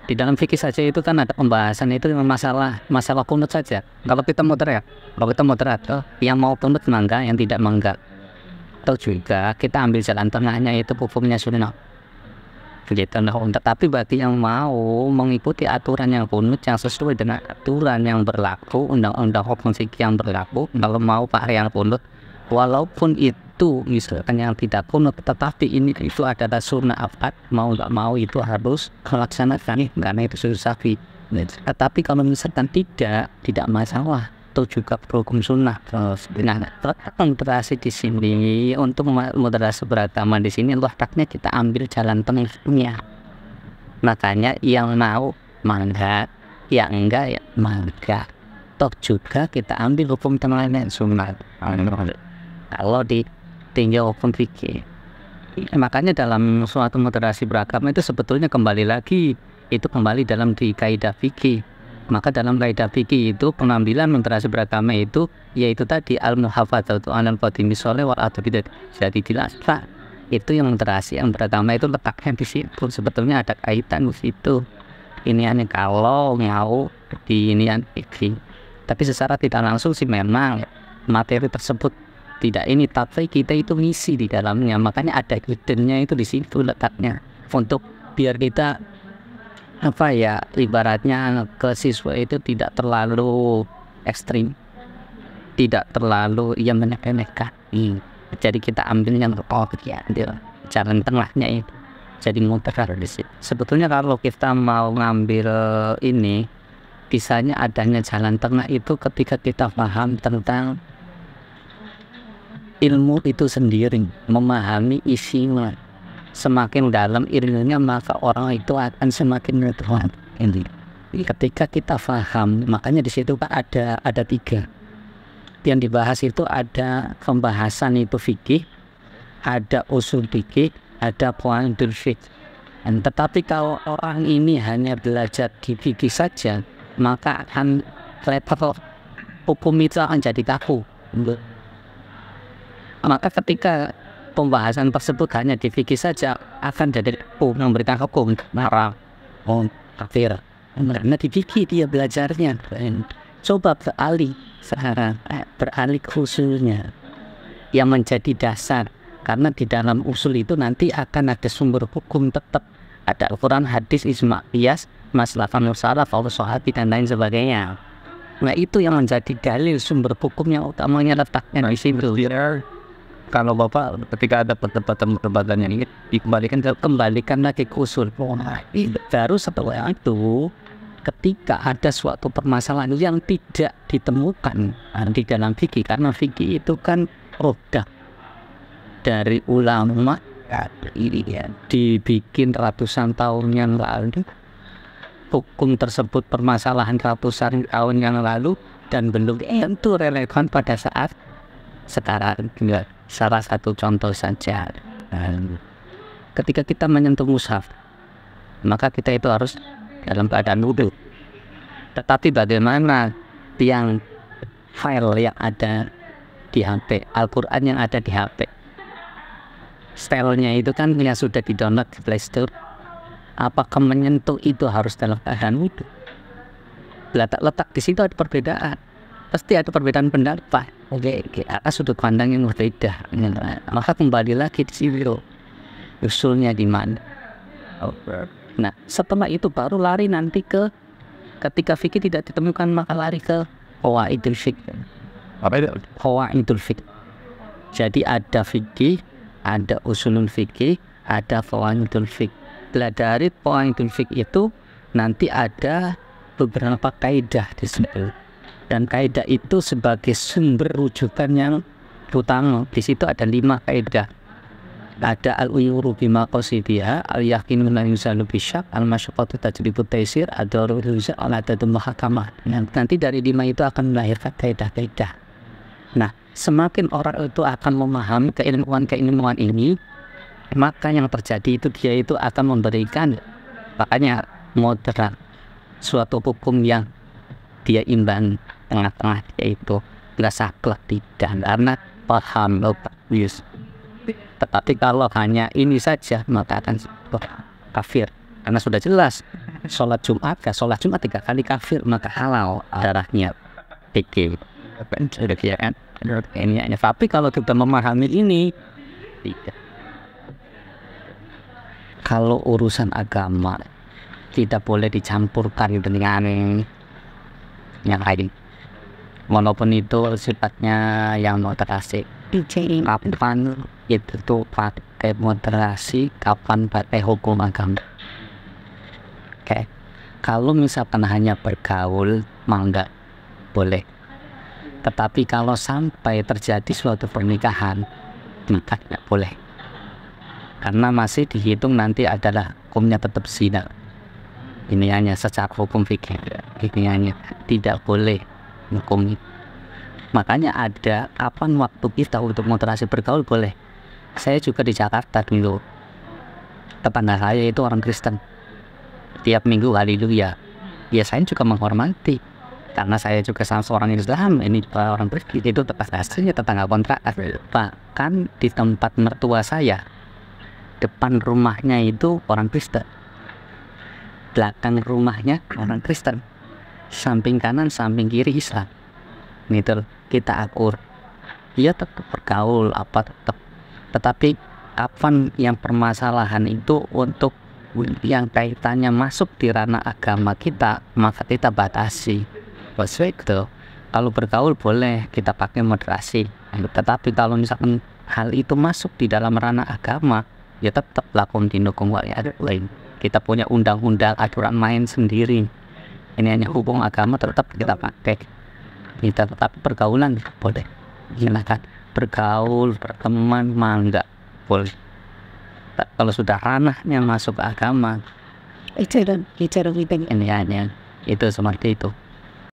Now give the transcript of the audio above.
Di dalam fikih saja itu kan ada pembahasan itu masalah kunut saja. Kalau kita moderat, yang mau kunut mangga, yang tidak mangga. Atau juga kita ambil jalan tengahnya, itu hukumnya sunnah. Gitu. Nah, tetapi bagi yang mau mengikuti aturan yang kunut yang sesuai dengan aturan yang berlaku, undang-undang hukum fikih yang berlaku, kalau mau pakai yang kunut, walaupun itu misalkan yang tidak kunut, tetapi itu adalah sunnah akad, mau nggak mau itu harus melaksanakan karena itu sunnah safi. Tetapi kalau misalkan tidak masalah, itu juga berhukum sunnah. Nah, moderasi di sini untuk moderasi beragama di sini letaknya kita ambil jalan tengahnya. Makanya yang mau mangga, yang enggak ya mangga. Toh juga kita ambil hukum tengahnya sunnah. Kalau di tinjau hukum fikih, makanya dalam suatu moderasi beragama itu sebetulnya kembali dalam di kaidah fikih. Maka dalam kaidah fikih itu pengambilan moderasi beragama itu yaitu tadi al-muhafadzatu 'alal qadimi sholih wal adu bidah. Jadi jelaslah itu yang moderasi yang beragama itu letaknya di situ, sebetulnya ada kaitan di situ. Ini hanya kalau mau di inian fikih, tapi secara tidak langsung sih memang materi tersebut tidak ini, tapi kita itu ngisi di dalamnya. Makanya ada guidance-nya itu di situ letaknya, untuk biar kita ibaratnya ke siswa itu tidak terlalu ekstrim, tidak terlalu menyepelekan. Jadi kita ambil yang jalan tengahnya itu, jadi moderat di situ. Sebetulnya kalau kita mau ngambil ini, bisanya adanya jalan tengah itu ketika kita paham tentang ilmu itu sendiri, memahami isinya. Semakin dalam ilmunya maka orang itu akan semakin netral. Ketika kita paham, makanya di situ kan ada 3 yang dibahas itu, ada pembahasan itu fikih, ada usul fikih, ada qawaidul fikih. Tetapi kalau orang ini hanya belajar di fikih saja, maka akan level hukum itu akan jadi kaku. Maka ketika pembahasan tersebut hanya di fikih saja, akan jadi memberikan hukum marah, kafir. Karena di fikih dia belajarnya. Coba beralih ke usulnya yang menjadi dasar. Karena di dalam usul itu nanti akan ada sumber hukum tetap. Ada Al-Quran, hadis, ijma', qiyas, masalah musalah, qaul sahabi dan lain sebagainya. Nah, itu yang menjadi dalil sumber hukum yang utamanya letaknya di situ. Kalau Bapak ketika ada perdebatan yang ini kembalikan lagi ke usul. Baru setelah itu, ketika ada suatu permasalahan yang tidak ditemukan di dalam fikih, karena fikih itu kan produk dari ulama, dibikin ratusan tahun yang lalu, hukum tersebut permasalahan ratusan tahun yang lalu dan belum tentu relevan pada saat sekarang. Salah satu contoh saja, ketika kita menyentuh mushaf, maka kita itu harus dalam keadaan wudu. Tetapi bagaimana yang file yang ada di HP, Al-Quran yang ada di HP, stylenya itu kan yang sudah di-download di Play Store, apakah menyentuh itu harus dalam keadaan wudu? Letak di situ ada perbedaan, pasti ada perbedaan pendapat. Atas sudut pandang yang berbeda. Maka kembali lagi di sini usulnya di mana. Nah, setelah itu baru lari nanti ke, ketika fikih tidak ditemukan maka lari ke qawaidul fikih. Apa itu? Qawaidul fikih. Jadi ada fikih, ada usulul fikih, ada qawaidul fikih. Dari qawaidul fikih itu nanti ada beberapa kaidah di situ. Dan kaidah itu sebagai sumber rujukan yang utama. Di situ ada 5 kaidah. Ada al-uyuru bima qasidiha, al-yaqinu la yuzalu bisyak, al-masyaqqatu tajribu taisir, ad-darurul yuzal, al-adadul muhakamah. Nanti dari 5 itu akan melahirkan kaidah-kaidah. Nah, semakin orang itu akan memahami keilmuan ini, maka yang terjadi itu dia itu akan memberikan, makanya moderat, suatu hukum yang dia imbang tengah-tengah, yaitu nggak saklek tidak, karena paham yes. Tetapi kalau hanya ini saja maka akan kafir. karena sudah jelas sholat Jumat 3 kali kafir maka halal darahnya pikir ya kan. Tapi kalau kita memahami ini tidak. Kalau urusan agama tidak boleh dicampurkan dengan yang lain, walaupun itu sifatnya yang moderasi. Kapan itu tuh pakai moderasi, kapan pakai hukum agama. Oke, kalau misalkan hanya bergaul mangga boleh, tetapi kalau sampai terjadi suatu pernikahan maka tidak boleh, karena masih dihitung nanti adalah hukumnya tetap zina. Ini hanya secara hukum fikih, ini hanya tidak boleh hukum. Makanya ada kapan waktu kita untuk moderasi bergaul boleh. Saya juga di Jakarta dulu, tetangga saya itu orang Kristen, tiap minggu haleluya. Ya saya juga menghormati, karena saya juga sama seorang Islam, ini orang Kristen, itu tetap hasilnya tetangga kontrak. Bahkan di tempat mertua saya, depan rumahnya itu orang Kristen, belakang rumahnya orang Kristen, samping kanan samping kiri Islam. Gitu kita akur, ya tetap bergaul apa tetap, tetapi kapan yang permasalahan itu untuk yang kaitannya masuk di ranah agama kita, maka kita batasi. Gitu. Kalau bergaul boleh kita pakai moderasi, tetapi kalau misalkan hal itu masuk di dalam ranah agama, ya tetap lakum dinukum waliya lain. Kita punya undang-undang aturan main sendiri. Ini hanya hukum agama tetap kita pakai. Kita tetap pergaulan boleh. Silakan bergaul, berteman, mangga boleh. Kalau sudah ranahnya masuk agama, ini hanya itu seperti itu.